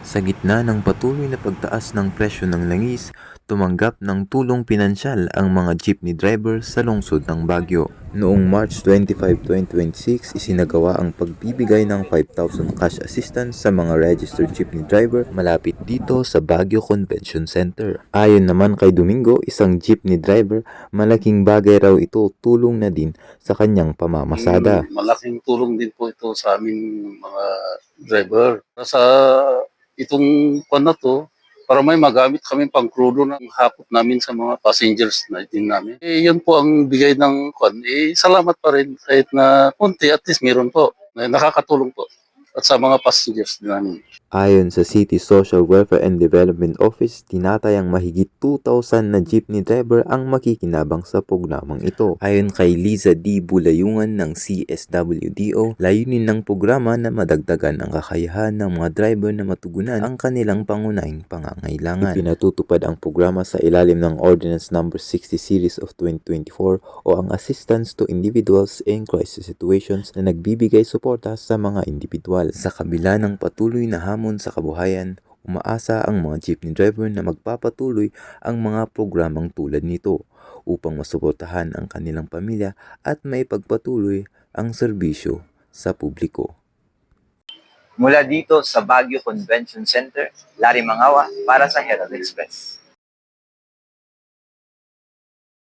Sa gitna ng patuloy na pagtaas ng presyo ng langis, tumanggap ng tulong pinansyal ang mga jeepney driver sa lungsod ng Baguio. Noong March 25, 2026, isinagawa ang pagbibigay ng 5,000 cash assistance sa mga registered jeepney driver malapit dito sa Baguio Convention Center. Ayon naman kay Domingo, isang jeepney driver, malaking bagay raw ito, tulong na din sa kanyang pamamasada. Malaking tulong din po ito sa aming mga driver. Sa itong na to, para may magamit kami pang krudo ng hakot namin sa mga passengers na din namin. Yun po ang bigay ng salamat pa rin kahit na konti, at least meron po. Nakakatulong po. At sa mga passengers din namin. Ayon sa City Social Welfare and Development Office, tinatayang mahigit 2,000 na jeepney driver ang makikinabang sa programang ito. Ayon kay Liza D. Bulayungan ng CSWDO, layunin ng programa na madagdagan ang kakayahan ng mga driver na matugunan ang kanilang pangunahing pangangailangan. Ipinatutupad ang programa sa ilalim ng Ordinance No. 60 Series of 2024 o ang Assistance to Individuals in Crisis Situations na nagbibigay suporta sa mga individual. Sa kabila ng patuloy na hamon sa kabuhayan, umaasa ang mga jeepney driver na magpapatuloy ang mga programang tulad nito upang masuportahan ang kanilang pamilya at maipagpatuloy ang serbisyo sa publiko. Mula dito sa Baguio Convention Center, Larry Mangawa para sa Herald Express.